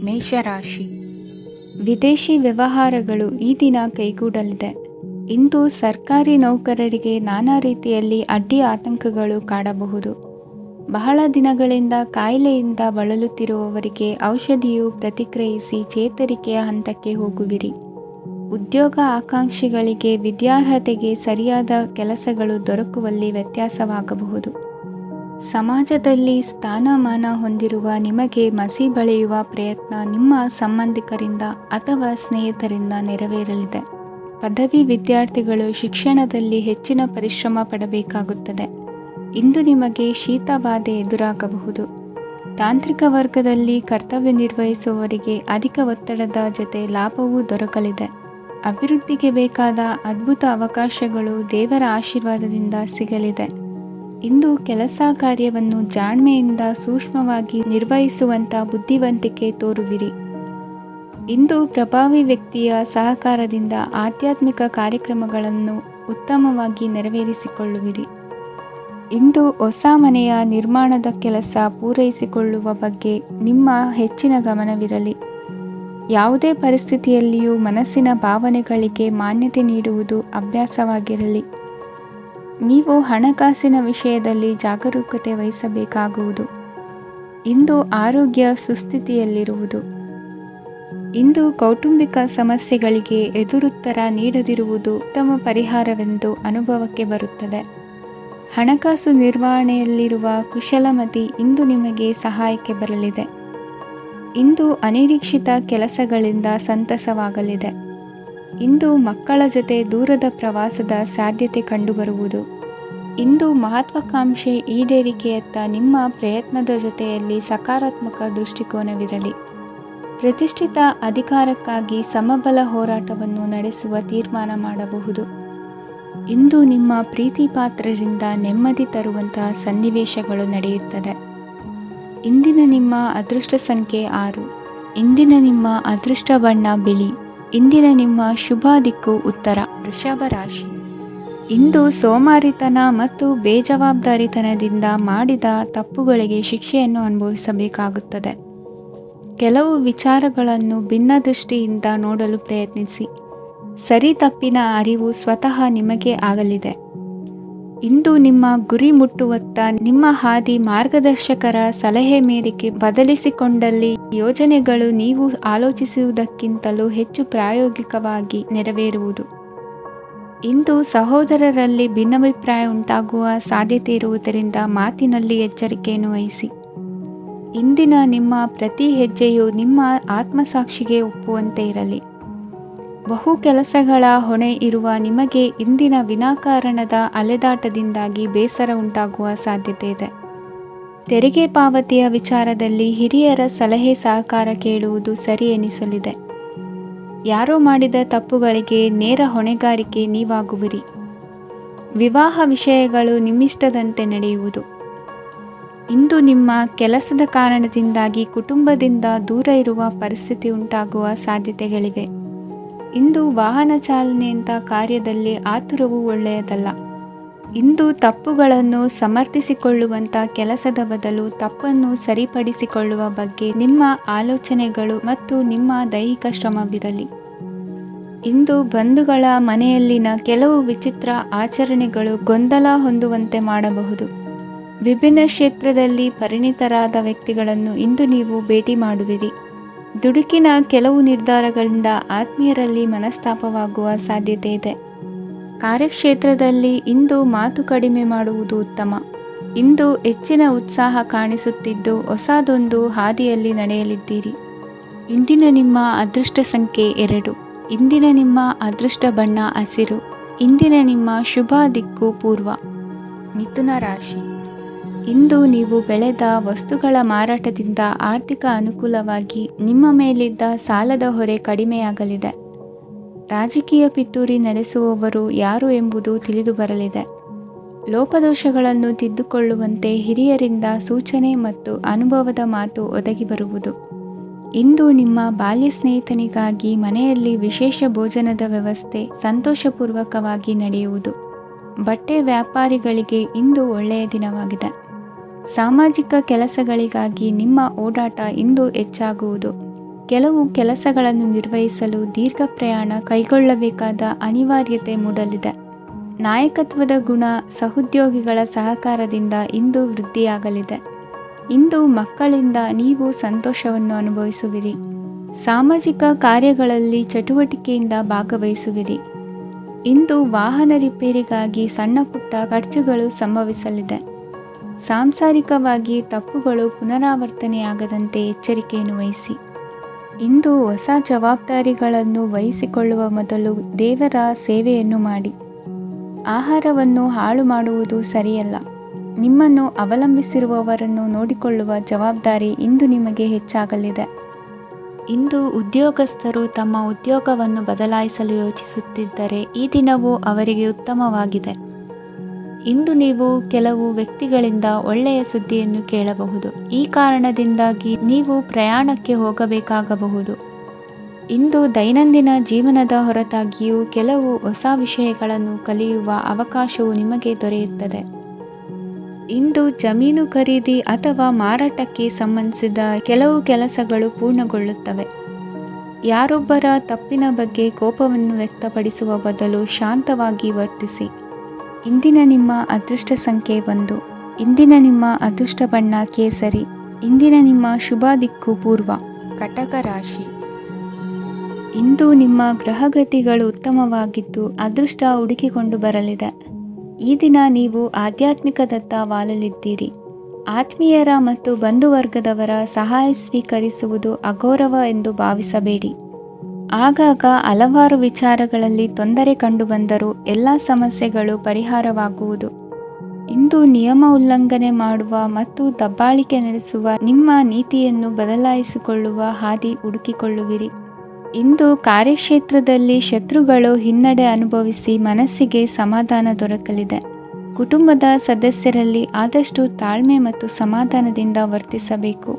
ಮೇಷರಾಶಿ. ವಿದೇಶಿ ವ್ಯವಹಾರಗಳು ಈ ದಿನ ಕೈಗೂಡಲಿದೆ. ಇಂದು ಸರ್ಕಾರಿ ನೌಕರರಿಗೆ ನಾನಾ ರೀತಿಯಲ್ಲಿ ಅಡ್ಡಿ ಆತಂಕಗಳು ಕಾಡಬಹುದು. ಬಹಳ ದಿನಗಳಿಂದ ಕಾಯಿಲೆಯಿಂದ ಬಳಲುತ್ತಿರುವವರಿಗೆ ಔಷಧಿಯು ಪ್ರತಿಕ್ರಿಯಿಸಿ ಚೇತರಿಕೆಯ ಹಂತಕ್ಕೆ ಹೋಗುವಿರಿ. ಉದ್ಯೋಗ ಆಕಾಂಕ್ಷಿಗಳಿಗೆ ವಿದ್ಯಾರ್ಹತೆಗೆ ಸರಿಯಾದ ಕೆಲಸಗಳು ದೊರಕುವಲ್ಲಿ ವ್ಯತ್ಯಾಸವಾಗಬಹುದು. ಸಮಾಜದಲ್ಲಿ ಸ್ಥಾನಮಾನ ಹೊಂದಿರುವ ನಿಮಗೆ ಮಸಿ ಬಳಿಯುವ ಪ್ರಯತ್ನ ನಿಮ್ಮ ಸಂಬಂಧಿಕರಿಂದ ಅಥವಾ ಸ್ನೇಹಿತರಿಂದ ನೆರವೇರಲಿದೆ. ಪದವಿ ವಿದ್ಯಾರ್ಥಿಗಳು ಶಿಕ್ಷಣದಲ್ಲಿ ಹೆಚ್ಚಿನ ಪರಿಶ್ರಮ ಪಡಬೇಕಾಗುತ್ತದೆ. ಇಂದು ನಿಮಗೆ ಶೀತ ಬಾಧೆ ಎದುರಾಗಬಹುದು. ತಾಂತ್ರಿಕ ವರ್ಗದಲ್ಲಿ ಕರ್ತವ್ಯ ನಿರ್ವಹಿಸುವವರಿಗೆ ಅಧಿಕ ಒತ್ತಡದ ಜೊತೆ ಲಾಭವೂ ದೊರಕಲಿದೆ. ಅಭಿವೃದ್ಧಿಗೆ ಬೇಕಾದ ಅದ್ಭುತ ಅವಕಾಶಗಳು ದೇವರ ಆಶೀರ್ವಾದದಿಂದ ಸಿಗಲಿದೆ. ಇಂದು ಕೆಲಸ ಕಾರ್ಯವನ್ನು ಜಾಣ್ಮೆಯಿಂದ ಸೂಕ್ಷ್ಮವಾಗಿ ನಿರ್ವಹಿಸುವಂಥ ಬುದ್ಧಿವಂತಿಕೆ ತೋರುವಿರಿ. ಇಂದು ಪ್ರಭಾವಿ ವ್ಯಕ್ತಿಯ ಸಹಕಾರದಿಂದ ಆಧ್ಯಾತ್ಮಿಕ ಕಾರ್ಯಕ್ರಮಗಳನ್ನು ಉತ್ತಮವಾಗಿ ನೆರವೇರಿಸಿಕೊಳ್ಳುವಿರಿ. ಇಂದು ಹೊಸ ಮನೆಯ ನಿರ್ಮಾಣದ ಕೆಲಸ ಪೂರೈಸಿಕೊಳ್ಳುವ ಬಗ್ಗೆ ನಿಮ್ಮ ಹೆಚ್ಚಿನ ಗಮನವಿರಲಿ. ಯಾವುದೇ ಪರಿಸ್ಥಿತಿಯಲ್ಲಿಯೂ ಮನಸ್ಸಿನ ಭಾವನೆಗಳಿಗೆ ಮಾನ್ಯತೆ ನೀಡುವುದು ಅಭ್ಯಾಸವಾಗಿರಲಿ. ನೀವು ಹಣಕಾಸಿನ ವಿಷಯದಲ್ಲಿ ಜಾಗರೂಕತೆ ವಹಿಸಬೇಕಾಗುವುದು. ಇಂದು ಆರೋಗ್ಯ ಸುಸ್ಥಿತಿಯಲ್ಲಿರುವುದು. ಇಂದು ಕೌಟುಂಬಿಕ ಸಮಸ್ಯೆಗಳಿಗೆ ಎದುರುತ್ತರ ನೀಡದಿರುವುದು ಉತ್ತಮ ಪರಿಹಾರವೆಂದು ಅನುಭವಕ್ಕೆ ಬರುತ್ತದೆ. ಹಣಕಾಸು ನಿರ್ವಹಣೆಯಲ್ಲಿರುವ ಕುಶಲಮತಿ ಇಂದು ನಿಮಗೆ ಸಹಾಯಕ್ಕೆ ಬರಲಿದೆ. ಇಂದು ಅನಿರೀಕ್ಷಿತ ಕೆಲಸಗಳಿಂದ ಸಂತಸವಾಗಲಿದೆ. ಇಂದು ಮಕ್ಕಳ ಜೊತೆ ದೂರದ ಪ್ರವಾಸದ ಸಾಧ್ಯತೆ ಕಂಡುಬರುವುದು. ಇಂದು ಮಹತ್ವಾಕಾಂಕ್ಷೆ ಈಡೇರಿಕೆಯತ್ತ ನಿಮ್ಮ ಪ್ರಯತ್ನದ ಜೊತೆಯಲ್ಲಿ ಸಕಾರಾತ್ಮಕ ದೃಷ್ಟಿಕೋನವಿರಲಿ. ಪ್ರತಿಷ್ಠಿತ ಅಧಿಕಾರಕ್ಕಾಗಿ ಸಮಬಲ ಹೋರಾಟವನ್ನು ನಡೆಸುವ ತೀರ್ಮಾನ ಮಾಡಬಹುದು. ಇಂದು ನಿಮ್ಮ ಪ್ರೀತಿ ಪಾತ್ರರಿಂದ ನೆಮ್ಮದಿ ತರುವಂತಹ ಸನ್ನಿವೇಶಗಳು ನಡೆಯುತ್ತದೆ. ಇಂದಿನ ನಿಮ್ಮ ಅದೃಷ್ಟ ಸಂಖ್ಯೆ 6. ಇಂದಿನ ನಿಮ್ಮ ಅದೃಷ್ಟ ಬಣ್ಣ ಬಿಳಿ. ಇಂದಿನ ನಿಮ್ಮ ಶುಭ ದಿಕ್ಕು ಉತ್ತರ. ವೃಷಭ ರಾಶಿ. ಇಂದು ಸೋಮಾರಿತನ ಮತ್ತು ಬೇಜವಾಬ್ದಾರಿತನದಿಂದ ಮಾಡಿದ ತಪ್ಪುಗಳಿಗೆ ಶಿಕ್ಷೆಯನ್ನು ಅನುಭವಿಸಬೇಕಾಗುತ್ತದೆ. ಕೆಲವು ವಿಚಾರಗಳನ್ನು ಭಿನ್ನ ದೃಷ್ಟಿಯಿಂದ ನೋಡಲು ಪ್ರಯತ್ನಿಸಿ. ಸರಿ ತಪ್ಪಿನ ಅರಿವು ಸ್ವತಃ ನಿಮಗೆ ಆಗಲಿದೆ. ಇಂದು ನಿಮ್ಮ ಗುರಿ ಮುಟ್ಟುವತ್ತ ನಿಮ್ಮ ಹಾದಿ ಮಾರ್ಗದರ್ಶಕರ ಸಲಹೆ ಮೇರೆಗೆ ಬದಲಿಸಿಕೊಂಡಲ್ಲಿ ಯೋಜನೆಗಳು ನೀವು ಆಲೋಚಿಸುವುದಕ್ಕಿಂತಲೂ ಹೆಚ್ಚು ಪ್ರಾಯೋಗಿಕವಾಗಿ ನೆರವೇರುವುದು. ಇಂದು ಸಹೋದರರಲ್ಲಿ ಭಿನ್ನಾಭಿಪ್ರಾಯ ಉಂಟಾಗುವ ಸಾಧ್ಯತೆ ಇರುವುದರಿಂದ ಮಾತಿನಲ್ಲಿ ಎಚ್ಚರಿಕೆಯನ್ನು ವಹಿಸಿ. ಇಂದಿನ ನಿಮ್ಮ ಪ್ರತಿ ಹೆಜ್ಜೆಯು ನಿಮ್ಮ ಆತ್ಮಸಾಕ್ಷಿಗೆ ಒಪ್ಪುವಂತೆ ಇರಲಿ. ಬಹು ಕೆಲಸಗಳ ಹೊಣೆ ಇರುವ ನಿಮಗೆ ಇಂದಿನ ವಿನಾಕಾರಣದ ಅಲೆದಾಟದಿಂದಾಗಿ ಬೇಸರ ಉಂಟಾಗುವ ಸಾಧ್ಯತೆ ಇದೆ. ತೆರಿಗೆ ಪಾವತಿಯ ವಿಚಾರದಲ್ಲಿ ಹಿರಿಯರ ಸಲಹೆ ಸಹಕಾರ ಕೇಳುವುದು ಸರಿ ಎನಿಸಲಿದೆ. ಯಾರೋ ಮಾಡಿದ ತಪ್ಪುಗಳಿಗೆ ನೇರ ಹೊಣೆಗಾರಿಕೆ ನೀವಾಗುವಿರಿ. ವಿವಾಹ ವಿಷಯಗಳು ನಿಮ್ಮಿಷ್ಟದಂತೆ ನಡೆಯುವುದು. ಇಂದು ನಿಮ್ಮ ಕೆಲಸದ ಕಾರಣದಿಂದಾಗಿ ಕುಟುಂಬದಿಂದ ದೂರ ಇರುವ ಪರಿಸ್ಥಿತಿ ಉಂಟಾಗುವ ಸಾಧ್ಯತೆಗಳಿವೆ. ಇಂದು ವಾಹನ ಚಾಲನೆಯಂಥ ಕಾರ್ಯದಲ್ಲಿ ಆತುರವು ಒಳ್ಳೆಯದಲ್ಲ. ಇಂದು ತಪ್ಪುಗಳನ್ನು ಸಮರ್ಥಿಸಿಕೊಳ್ಳುವಂಥ ಕೆಲಸದ ಬದಲು ತಪ್ಪನ್ನು ಸರಿಪಡಿಸಿಕೊಳ್ಳುವ ಬಗ್ಗೆ ನಿಮ್ಮ ಆಲೋಚನೆಗಳು ಮತ್ತು ನಿಮ್ಮ ದೈಹಿಕ ಶ್ರಮವಿರಲಿ. ಇಂದು ಬಂಧುಗಳ ಮನೆಯಲ್ಲಿನ ಕೆಲವು ವಿಚಿತ್ರ ಆಚರಣೆಗಳು ಗೊಂದಲ ಹೊಂದುವಂತೆ ಮಾಡಬಹುದು. ವಿಭಿನ್ನ ಕ್ಷೇತ್ರದಲ್ಲಿ ಪರಿಣಿತರಾದ ವ್ಯಕ್ತಿಗಳನ್ನು ಇಂದು ನೀವು ಭೇಟಿ ಮಾಡುವಿರಿ. ದುಡುಕಿನ ಕೆಲವು ನಿರ್ಧಾರಗಳಿಂದ ಆತ್ಮೀಯರಲ್ಲಿ ಮನಸ್ತಾಪವಾಗುವ ಸಾಧ್ಯತೆ ಇದೆ. ಕಾರ್ಯಕ್ಷೇತ್ರದಲ್ಲಿ ಇಂದು ಮಾತು ಕಡಿಮೆ ಮಾಡುವುದು ಉತ್ತಮ. ಇಂದು ಹೆಚ್ಚಿನ ಉತ್ಸಾಹ ಕಾಣಿಸುತ್ತಿದ್ದು ಹೊಸದೊಂದು ಹಾದಿಯಲ್ಲಿ ನಡೆಯಲಿದ್ದೀರಿ. ಇಂದಿನ ನಿಮ್ಮ ಅದೃಷ್ಟ ಸಂಖ್ಯೆ 2. ಇಂದಿನ ನಿಮ್ಮ ಅದೃಷ್ಟ ಬಣ್ಣ ಹಸಿರು. ಇಂದಿನ ನಿಮ್ಮ ಶುಭ ದಿಕ್ಕು ಪೂರ್ವ. ಮಿಥುನ ರಾಶಿ. ಇಂದು ನೀವು ಬೆಳೆದ ವಸ್ತುಗಳ ಮಾರಾಟದಿಂದ ಆರ್ಥಿಕ ಅನುಕೂಲವಾಗಿ ನಿಮ್ಮ ಮೇಲಿದ್ದ ಸಾಲದ ಹೊರೆ ಕಡಿಮೆಯಾಗಲಿದೆ. ರಾಜಕೀಯ ಪಿತೂರಿ ನಡೆಸುವವರು ಯಾರು ಎಂಬುದು ತಿಳಿದು ಬರಲಿದೆ. ಲೋಪದೋಷಗಳನ್ನು ತಿದ್ದುಕೊಳ್ಳುವಂತೆ ಹಿರಿಯರಿಂದ ಸೂಚನೆ ಮತ್ತು ಅನುಭವದ ಮಾತು ಒದಗಿ ಬರುವುದು. ಇಂದು ನಿಮ್ಮ ಬಾಲ್ಯ ಸ್ನೇಹಿತನಿಗಾಗಿ ಮನೆಯಲ್ಲಿ ವಿಶೇಷ ಭೋಜನದ ವ್ಯವಸ್ಥೆ ಸಂತೋಷಪೂರ್ವಕವಾಗಿ ನಡೆಯುವುದು. ಬಟ್ಟೆ ವ್ಯಾಪಾರಿಗಳಿಗೆ ಇಂದು ಒಳ್ಳೆಯ ದಿನವಾಗಿದೆ. ಸಾಮಾಜಿಕ ಕೆಲಸಗಳಿಗಾಗಿ ನಿಮ್ಮ ಓಡಾಟ ಇಂದು ಹೆಚ್ಚಾಗುವುದು. ಕೆಲವು ಕೆಲಸಗಳನ್ನು ನಿರ್ವಹಿಸಲು ದೀರ್ಘ ಪ್ರಯಾಣ ಕೈಗೊಳ್ಳಬೇಕಾದ ಅನಿವಾರ್ಯತೆ ಮೂಡಲಿದೆ. ನಾಯಕತ್ವದ ಗುಣ ಸಹೋದ್ಯೋಗಿಗಳ ಸಹಕಾರದಿಂದ ಇಂದು ವೃದ್ಧಿಯಾಗಲಿದೆ. ಇಂದು ಮಕ್ಕಳಿಂದ ನೀವು ಸಂತೋಷವನ್ನು ಅನುಭವಿಸುವಿರಿ. ಸಾಮಾಜಿಕ ಕಾರ್ಯಗಳಲ್ಲಿ ಚಟುವಟಿಕೆಯಿಂದ ಭಾಗವಹಿಸುವಿರಿ. ಇಂದು ವಾಹನ ರಿಪೇರಿಗಾಗಿ ಸಣ್ಣ ಪುಟ್ಟ ಖರ್ಚುಗಳು ಸಂಭವಿಸಲಿದೆ. ಸಾಂಸಾರಿಕವಾಗಿ ತಪ್ಪುಗಳು ಪುನರಾವರ್ತನೆಯಾಗದಂತೆ ಎಚ್ಚರಿಕೆಯನ್ನು ವಹಿಸಿ. ಇಂದು ಹೊಸ ಜವಾಬ್ದಾರಿಗಳನ್ನು ವಹಿಸಿಕೊಳ್ಳುವ ಮೊದಲು ದೇವರ ಸೇವೆಯನ್ನು ಮಾಡಿ. ಆಹಾರವನ್ನು ಹಾಳು ಮಾಡುವುದು ಸರಿಯಲ್ಲ. ನಿಮ್ಮನ್ನು ಅವಲಂಬಿಸಿರುವವರನ್ನು ನೋಡಿಕೊಳ್ಳುವ ಜವಾಬ್ದಾರಿ ಇಂದು ನಿಮಗೆ ಹೆಚ್ಚಾಗಲಿದೆ. ಇಂದು ಉದ್ಯೋಗಸ್ಥರು ತಮ್ಮ ಉದ್ಯೋಗವನ್ನು ಬದಲಾಯಿಸಲು ಯೋಚಿಸುತ್ತಿದ್ದರೆ ಈ ದಿನವೂ ಅವರಿಗೆ ಉತ್ತಮವಾಗಿದೆ. ಇಂದು ನೀವು ಕೆಲವು ವ್ಯಕ್ತಿಗಳಿಂದ ಒಳ್ಳೆಯ ಸುದ್ದಿಯನ್ನು ಕೇಳಬಹುದು. ಈ ಕಾರಣದಿಂದಾಗಿ ನೀವು ಪ್ರಯಾಣಕ್ಕೆ ಹೋಗಬೇಕಾಗಬಹುದು. ಇಂದು ದೈನಂದಿನ ಜೀವನದ ಹೊರತಾಗಿಯೂ ಕೆಲವು ಹೊಸ ವಿಷಯಗಳನ್ನು ಕಲಿಯುವ ಅವಕಾಶವು ನಿಮಗೆ ದೊರೆಯುತ್ತದೆ. ಇಂದು ಜಮೀನು ಖರೀದಿ ಅಥವಾ ಮಾರಾಟಕ್ಕೆ ಸಂಬಂಧಿಸಿದ ಕೆಲವು ಕೆಲಸಗಳು ಪೂರ್ಣಗೊಳ್ಳುತ್ತವೆ. ಯಾರೊಬ್ಬರ ತಪ್ಪಿನ ಬಗ್ಗೆ ಕೋಪವನ್ನು ವ್ಯಕ್ತಪಡಿಸುವ ಬದಲು ಶಾಂತವಾಗಿ ವರ್ತಿಸಿ. ಇಂದಿನ ನಿಮ್ಮ ಅದೃಷ್ಟ ಸಂಖ್ಯೆ 1. ಇಂದಿನ ನಿಮ್ಮ ಅದೃಷ್ಟ ಬಣ್ಣ ಕೇಸರಿ. ಇಂದಿನ ನಿಮ್ಮ ಶುಭ ದಿಕ್ಕು ಪೂರ್ವ. ಕಟಕ ರಾಶಿ. ಇಂದು ನಿಮ್ಮ ಗ್ರಹಗತಿಗಳು ಉತ್ತಮವಾಗಿದ್ದು ಅದೃಷ್ಟ ಹುಡುಕಿಕೊಂಡು ಬರಲಿದೆ. ಈ ದಿನ ನೀವು ಆಧ್ಯಾತ್ಮಿಕದತ್ತ ವಾಲಲಿದ್ದೀರಿ. ಆತ್ಮೀಯರ ಮತ್ತು ಬಂಧುವರ್ಗದವರ ಸಹಾಯ ಸ್ವೀಕರಿಸುವುದು ಅಗೌರವ ಎಂದು ಭಾವಿಸಬೇಡಿ. ಆಗಾಗ ಹಲವಾರು ವಿಚಾರಗಳಲ್ಲಿ ತೊಂದರೆ ಕಂಡುಬಂದರೂ ಎಲ್ಲ ಸಮಸ್ಯೆಗಳು ಪರಿಹಾರವಾಗುವುದು. ಇಂದು ನಿಯಮ ಉಲ್ಲಂಘನೆ ಮಾಡುವ ಮತ್ತು ದಬ್ಬಾಳಿಕೆ ನಡೆಸುವ ನಿಮ್ಮ ನೀತಿಯನ್ನು ಬದಲಾಯಿಸಿಕೊಳ್ಳುವ ಹಾದಿ ಹುಡುಕಿಕೊಳ್ಳುವಿರಿ. ಇಂದು ಕಾರ್ಯಕ್ಷೇತ್ರದಲ್ಲಿ ಶತ್ರುಗಳು ಹಿನ್ನಡೆ ಅನುಭವಿಸಿ ಮನಸ್ಸಿಗೆ ಸಮಾಧಾನ ದೊರಕಲಿದೆ. ಕುಟುಂಬದ ಸದಸ್ಯರಲ್ಲಿ ಆದಷ್ಟು ತಾಳ್ಮೆ ಮತ್ತು ಸಮಾಧಾನದಿಂದ ವರ್ತಿಸಬೇಕು.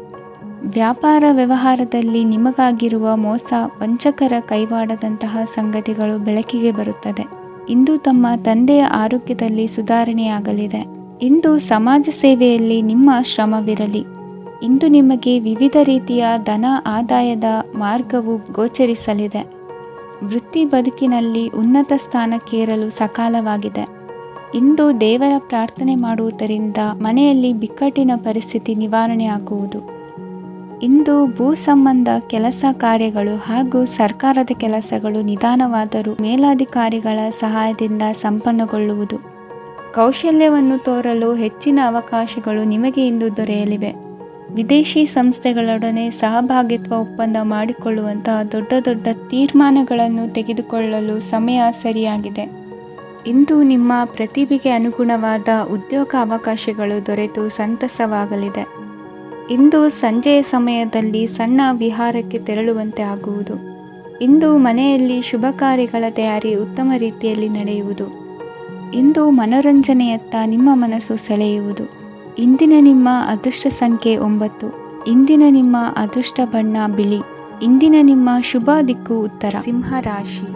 ವ್ಯಾಪಾರ ವ್ಯವಹಾರದಲ್ಲಿ ನಿಮಗಾಗಿರುವ ಮೋಸ, ವಂಚಕರ ಕೈವಾಡದಂತಹ ಸಂಗತಿಗಳು ಬೆಳಕಿಗೆ ಬರುತ್ತದೆ. ಇಂದು ತಮ್ಮ ತಂದೆಯ ಆರೋಗ್ಯದಲ್ಲಿ ಸುಧಾರಣೆಯಾಗಲಿದೆ. ಇಂದು ಸಮಾಜ ಸೇವೆಯಲ್ಲಿ ನಿಮ್ಮ ಶ್ರಮವಿರಲಿ. ಇಂದು ನಿಮಗೆ ವಿವಿಧ ರೀತಿಯ ಧನ ಆದಾಯದ ಮಾರ್ಗವು ಗೋಚರಿಸಲಿದೆ. ವೃತ್ತಿ ಬದುಕಿನಲ್ಲಿ ಉನ್ನತ ಸ್ಥಾನಕ್ಕೇರಲು ಸಕಾಲವಾಗಿದೆ. ಇಂದು ದೇವರ ಪ್ರಾರ್ಥನೆ ಮಾಡುವುದರಿಂದ ಮನೆಯಲ್ಲಿ ಬಿಕ್ಕಟ್ಟಿನ ಪರಿಸ್ಥಿತಿ ನಿವಾರಣೆಯಾಗುವುದು. ಇಂದು ಭೂ ಸಂಬಂಧ ಕೆಲಸ ಕಾರ್ಯಗಳು ಹಾಗೂ ಸರ್ಕಾರದ ಕೆಲಸಗಳು ನಿಧಾನವಾದರೂ ಮೇಲಾಧಿಕಾರಿಗಳ ಸಹಾಯದಿಂದ ಸಂಪನ್ನಗೊಳ್ಳುವುದು. ಕೌಶಲ್ಯವನ್ನು ತೋರಲು ಹೆಚ್ಚಿನ ಅವಕಾಶಗಳು ನಿಮಗೆ ಇಂದು ದೊರೆಯಲಿವೆ. ವಿದೇಶಿ ಸಂಸ್ಥೆಗಳೊಡನೆ ಸಹಭಾಗಿತ್ವ ಒಪ್ಪಂದ ಮಾಡಿಕೊಳ್ಳುವಂತಹ ದೊಡ್ಡ ದೊಡ್ಡ ತೀರ್ಮಾನಗಳನ್ನು ತೆಗೆದುಕೊಳ್ಳಲು ಸಮಯ ಸರಿಯಾಗಿದೆ. ಇಂದು ನಿಮ್ಮ ಪ್ರತಿಭೆಗೆ ಅನುಗುಣವಾದ ಉದ್ಯೋಗ ಅವಕಾಶಗಳು ದೊರೆತು ಸಂತಸವಾಗಲಿದೆ. ಇಂದು ಸಂಜೆಯ ಸಮಯದಲ್ಲಿ ಸಣ್ಣ ವಿಹಾರಕ್ಕೆ ತೆರಳುವಂತೆ ಆಗುವುದು. ಇಂದು ಮನೆಯಲ್ಲಿ ಶುಭ ಕಾರ್ಯಗಳ ತಯಾರಿ ಉತ್ತಮ ರೀತಿಯಲ್ಲಿ ನಡೆಯುವುದು. ಇಂದು ಮನೋರಂಜನೆಯತ್ತ ನಿಮ್ಮ ಮನಸ್ಸು ಸೆಳೆಯುವುದು. ಇಂದಿನ ನಿಮ್ಮ ಅದೃಷ್ಟ ಸಂಖ್ಯೆ 9. ಇಂದಿನ ನಿಮ್ಮ ಅದೃಷ್ಟ ಬಣ್ಣ ಬಿಳಿ. ಇಂದಿನ ನಿಮ್ಮ ಶುಭ ದಿಕ್ಕು ಉತ್ತರ. ಸಿಂಹ ರಾಶಿ.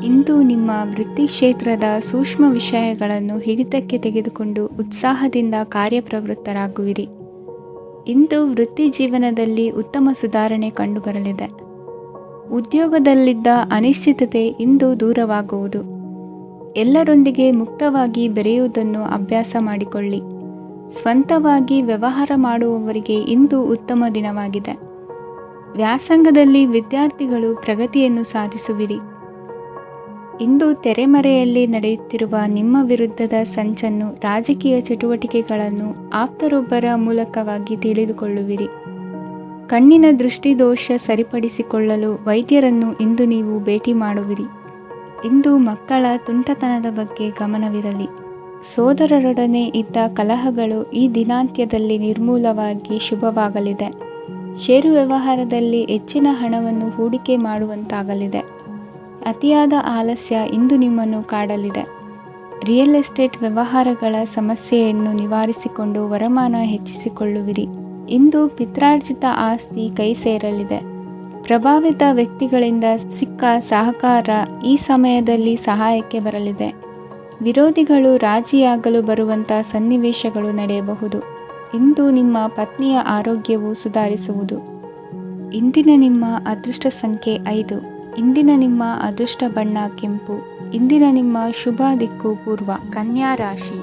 ಇಂದು ನಿಮ್ಮ ವೃತ್ತಿ ಕ್ಷೇತ್ರದ ಸೂಕ್ಷ್ಮ ವಿಷಯಗಳನ್ನು ಹಿಡಿತಕ್ಕೆ ತೆಗೆದುಕೊಂಡು ಉತ್ಸಾಹದಿಂದ ಕಾರ್ಯಪ್ರವೃತ್ತರಾಗುವಿರಿ. ಇಂದು ವೃತ್ತಿ ಜೀವನದಲ್ಲಿ ಉತ್ತಮ ಸುಧಾರಣೆ ಕಂಡುಬರಲಿದೆ. ಉದ್ಯೋಗದಲ್ಲಿದ್ದ ಅನಿಶ್ಚಿತತೆ ಇಂದು ದೂರವಾಗುವುದು. ಎಲ್ಲರೊಂದಿಗೆ ಮುಕ್ತವಾಗಿ ಬೆರೆಯುವುದನ್ನು ಅಭ್ಯಾಸ ಮಾಡಿಕೊಳ್ಳಿ. ಸ್ವಂತವಾಗಿ ವ್ಯವಹಾರ ಮಾಡುವವರಿಗೆ ಇಂದು ಉತ್ತಮ ದಿನವಾಗಿದೆ. ವ್ಯಾಸಂಗದಲ್ಲಿ ವಿದ್ಯಾರ್ಥಿಗಳು ಪ್ರಗತಿಯನ್ನು ಸಾಧಿಸುವಿರಿ. ಇಂದು ತೆರೆಮರೆಯಲ್ಲಿ ನಡೆಯುತ್ತಿರುವ ನಿಮ್ಮ ವಿರುದ್ಧದ ಸಂಚನ್ನು, ರಾಜಕೀಯ ಚಟುವಟಿಕೆಗಳನ್ನು ಆಪ್ತರೊಬ್ಬರ ಮೂಲಕವಾಗಿ ತಿಳಿದುಕೊಳ್ಳುವಿರಿ. ಕಣ್ಣಿನ ದೃಷ್ಟಿದೋಷ ಸರಿಪಡಿಸಿಕೊಳ್ಳಲು ವೈದ್ಯರನ್ನು ಇಂದು ನೀವು ಭೇಟಿ ಮಾಡುವಿರಿ. ಇಂದು ಮಕ್ಕಳ ತುಂಟತನದ ಬಗ್ಗೆ ಗಮನವಿರಲಿ. ಸೋದರರೊಡನೆ ಇದ್ದ ಕಲಹಗಳು ಈ ದಿನಾಂತ್ಯದಲ್ಲಿ ನಿರ್ಮೂಲವಾಗಿ ಶುಭವಾಗಲಿದೆ. ಷೇರು ವ್ಯವಹಾರದಲ್ಲಿ ಹೆಚ್ಚಿನ ಹಣವನ್ನು ಹೂಡಿಕೆ ಮಾಡುವಂತಾಗಲಿದೆ. ಅತಿಯಾದ ಆಲಸ್ಯ ಇಂದು ನಿಮ್ಮನ್ನು ಕಾಡಲಿದೆ. ರಿಯಲ್ ಎಸ್ಟೇಟ್ ವ್ಯವಹಾರಗಳ ಸಮಸ್ಯೆಯನ್ನು ನಿವಾರಿಸಿಕೊಂಡು ವರಮಾನ ಹೆಚ್ಚಿಸಿಕೊಳ್ಳುವಿರಿ. ಇಂದು ಪಿತ್ರಾರ್ಜಿತ ಆಸ್ತಿ ಕೈ ಸೇರಲಿದೆ. ಪ್ರಭಾವಿತ ವ್ಯಕ್ತಿಗಳಿಂದ ಸಿಕ್ಕ ಸಹಕಾರ ಈ ಸಮಯದಲ್ಲಿ ಸಹಾಯಕ್ಕೆ ಬರಲಿದೆ. ವಿರೋಧಿಗಳು ರಾಜಿಯಾಗಲು ಬರುವಂಥ ಸನ್ನಿವೇಶಗಳು ನಡೆಯಬಹುದು. ಇಂದು ನಿಮ್ಮ ಪತ್ನಿಯ ಆರೋಗ್ಯವು ಸುಧಾರಿಸುವುದು. ಇಂದಿನ ನಿಮ್ಮ ಅದೃಷ್ಟ ಸಂಖ್ಯೆ 5. ಇಂದಿನ ನಿಮ್ಮ ಅದೃಷ್ಟ ಬಣ್ಣ ಕೆಂಪು. ಇಂದಿನ ನಿಮ್ಮ ಶುಭ ದಿಕ್ಕು ಪೂರ್ವ. ಕನ್ಯಾ ರಾಶಿ.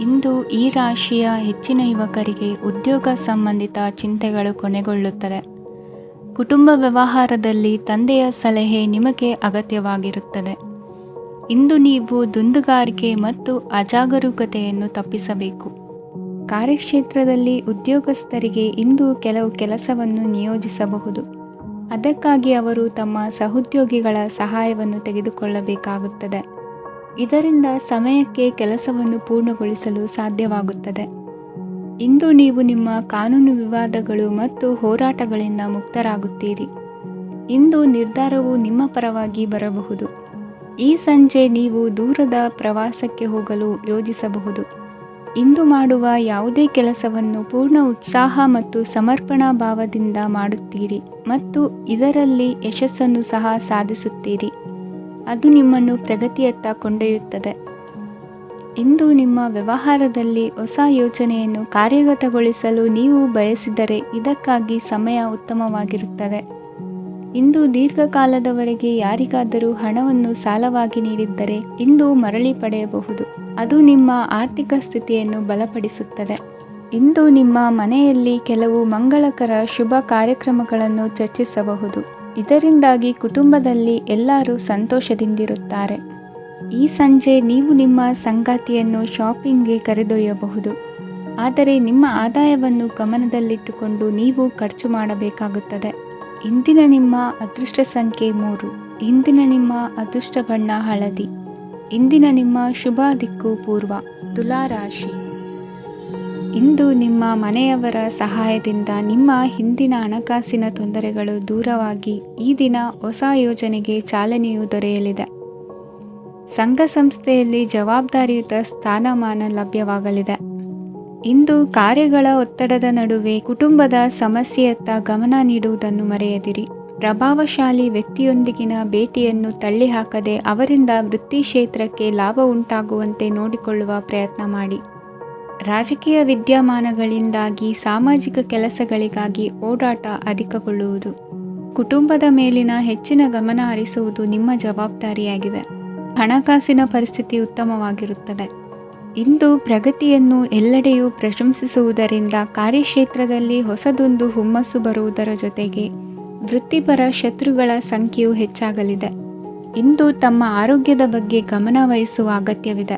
ಇಂದು ಈ ರಾಶಿಯ ಹೆಚ್ಚಿನ ಯುವಕರಿಗೆ ಉದ್ಯೋಗ ಸಂಬಂಧಿತ ಚಿಂತೆಗಳು ಕೊನೆಗೊಳ್ಳುತ್ತದೆ. ಕುಟುಂಬ ವ್ಯವಹಾರದಲ್ಲಿ ತಂದೆಯ ಸಲಹೆ ನಿಮಗೆ ಅಗತ್ಯವಾಗಿರುತ್ತದೆ. ಇಂದು ನೀವು ದುಂದುಗಾರಿಕೆ ಮತ್ತು ಅಜಾಗರೂಕತೆಯನ್ನು ತಪ್ಪಿಸಬೇಕು. ಕಾರ್ಯಕ್ಷೇತ್ರದಲ್ಲಿ ಉದ್ಯೋಗಸ್ಥರಿಗೆ ಇಂದು ಕೆಲವು ಕೆಲಸವನ್ನು ನಿಯೋಜಿಸಬಹುದು. ಅದಕ್ಕಾಗಿ ಅವರು ತಮ್ಮ ಸಹೋದ್ಯೋಗಿಗಳ ಸಹಾಯವನ್ನು ತೆಗೆದುಕೊಳ್ಳಬೇಕಾಗುತ್ತದೆ. ಇದರಿಂದ ಸಮಯಕ್ಕೆ ಕೆಲಸವನ್ನು ಪೂರ್ಣಗೊಳಿಸಲು ಸಾಧ್ಯವಾಗುತ್ತದೆ. ಇಂದು ನೀವು ನಿಮ್ಮ ಕಾನೂನು ವಿವಾದಗಳು ಮತ್ತು ಹೋರಾಟಗಳಿಂದ ಮುಕ್ತರಾಗುತ್ತೀರಿ. ಇಂದು ನಿರ್ಧಾರವು ನಿಮ್ಮ ಪರವಾಗಿ ಬರಬಹುದು. ಈ ಸಂಜೆ ನೀವು ದೂರದ ಪ್ರವಾಸಕ್ಕೆ ಹೋಗಲು ಯೋಜಿಸಬಹುದು. ಇಂದು ಮಾಡುವ ಯಾವುದೇ ಕೆಲಸವನ್ನು ಪೂರ್ಣ ಉತ್ಸಾಹ ಮತ್ತು ಸಮರ್ಪಣಾ ಭಾವದಿಂದ ಮಾಡುತ್ತೀರಿ ಮತ್ತು ಇದರಲ್ಲಿ ಯಶಸ್ಸನ್ನು ಸಹ ಸಾಧಿಸುತ್ತೀರಿ. ಅದು ನಿಮ್ಮನ್ನು ಪ್ರಗತಿಯತ್ತ ಕೊಂಡೊಯ್ಯುತ್ತದೆ. ಇಂದು ನಿಮ್ಮ ವ್ಯವಹಾರದಲ್ಲಿ ಹೊಸ ಯೋಜನೆಯನ್ನು ಕಾರ್ಯಗತಗೊಳಿಸಲು ನೀವು ಬಯಸಿದರೆ ಇದಕ್ಕಾಗಿ ಸಮಯ ಉತ್ತಮವಾಗಿರುತ್ತದೆ. ಇಂದು ದೀರ್ಘಕಾಲದವರೆಗೆ ಯಾರಿಗಾದರೂ ಹಣವನ್ನು ಸಾಲವಾಗಿ ನೀಡಿದ್ದರೆ ಇಂದು ಮರಳಿ ಪಡೆಯಬಹುದು. ಅದು ನಿಮ್ಮ ಆರ್ಥಿಕ ಸ್ಥಿತಿಯನ್ನು ಬಲಪಡಿಸುತ್ತದೆ. ಇಂದು ನಿಮ್ಮ ಮನೆಯಲ್ಲಿ ಕೆಲವು ಮಂಗಳಕರ ಶುಭ ಕಾರ್ಯಕ್ರಮಗಳನ್ನು ಚರ್ಚಿಸಬಹುದು. ಇದರಿಂದಾಗಿ ಕುಟುಂಬದಲ್ಲಿ ಎಲ್ಲರೂ ಸಂತೋಷದಿಂದಿರುತ್ತಾರೆ. ಈ ಸಂಜೆ ನೀವು ನಿಮ್ಮ ಸಂಗಾತಿಯನ್ನು ಶಾಪಿಂಗ್ಗೆ ಕರೆದೊಯ್ಯಬಹುದು. ಆದರೆ ನಿಮ್ಮ ಆದಾಯವನ್ನು ಗಮನದಲ್ಲಿಟ್ಟುಕೊಂಡು ನೀವು ಖರ್ಚು ಮಾಡಬೇಕಾಗುತ್ತದೆ. ಇಂದಿನ ನಿಮ್ಮ ಅದೃಷ್ಟ ಸಂಖ್ಯೆ 3. ಇಂದಿನ ನಿಮ್ಮ ಅದೃಷ್ಟ ಬಣ್ಣ ಹಳದಿ. ಇಂದಿನ ನಿಮ್ಮ ಶುಭ ದಿಕ್ಕು ಪೂರ್ವ. ತುಲಾ ರಾಶಿ. ಇಂದು ನಿಮ್ಮ ಮನೆಯವರ ಸಹಾಯದಿಂದ ನಿಮ್ಮ ಹಿಂದಿನ ಹಣಕಾಸಿನ ತೊಂದರೆಗಳು ದೂರವಾಗಿ ಈ ದಿನ ಹೊಸ ಯೋಜನೆಗೆ ಚಾಲನೆಯು ದೊರೆಯಲಿದೆ. ಸಂಘ ಸಂಸ್ಥೆಯಲ್ಲಿ ಜವಾಬ್ದಾರಿಯುತ ಸ್ಥಾನಮಾನ ಲಭ್ಯವಾಗಲಿದೆ. ಇಂದು ಕಾರ್ಯಗಳ ಒತ್ತಡದ ನಡುವೆ ಕುಟುಂಬದ ಸಮಸ್ಯೆಯತ್ತ ಗಮನ ನೀಡುವುದನ್ನು ಮರೆಯದಿರಿ. ಪ್ರಭಾವಶಾಲಿ ವ್ಯಕ್ತಿಯೊಂದಿಗಿನ ಭೇಟಿಯನ್ನು ತಳ್ಳಿಹಾಕದೆ ಅವರಿಂದ ವೃತ್ತಿ ಕ್ಷೇತ್ರಕ್ಕೆ ಲಾಭ ಉಂಟಾಗುವಂತೆ ನೋಡಿಕೊಳ್ಳುವ ಪ್ರಯತ್ನ ಮಾಡಿ. ರಾಜಕೀಯ ವಿದ್ಯಮಾನಗಳಿಂದಾಗಿ ಸಾಮಾಜಿಕ ಕೆಲಸಗಳಿಗಾಗಿ ಓಡಾಟ ಅಧಿಕಗೊಳ್ಳುವುದು. ಕುಟುಂಬದ ಮೇಲಿನ ಹೆಚ್ಚಿನ ಗಮನ ಹರಿಸುವುದು ನಿಮ್ಮ ಜವಾಬ್ದಾರಿಯಾಗಿದೆ. ಹಣಕಾಸಿನ ಪರಿಸ್ಥಿತಿ ಉತ್ತಮವಾಗಿರುತ್ತದೆ. ಇಂದು ಪ್ರಗತಿಯನ್ನು ಎಲ್ಲೆಡೆಯೂ ಪ್ರಶಂಸಿಸುವುದರಿಂದ ಕಾರ್ಯಕ್ಷೇತ್ರದಲ್ಲಿ ಹೊಸದೊಂದು ಹುಮ್ಮಸ್ಸು ಬರುವುದರ ಜೊತೆಗೆ ವೃತ್ತಿಪರ ಶತ್ರುಗಳ ಸಂಖ್ಯೆಯು ಹೆಚ್ಚಾಗಲಿದೆ. ಇಂದು ತಮ್ಮ ಆರೋಗ್ಯದ ಬಗ್ಗೆ ಗಮನ ವಹಿಸುವ ಅಗತ್ಯವಿದೆ.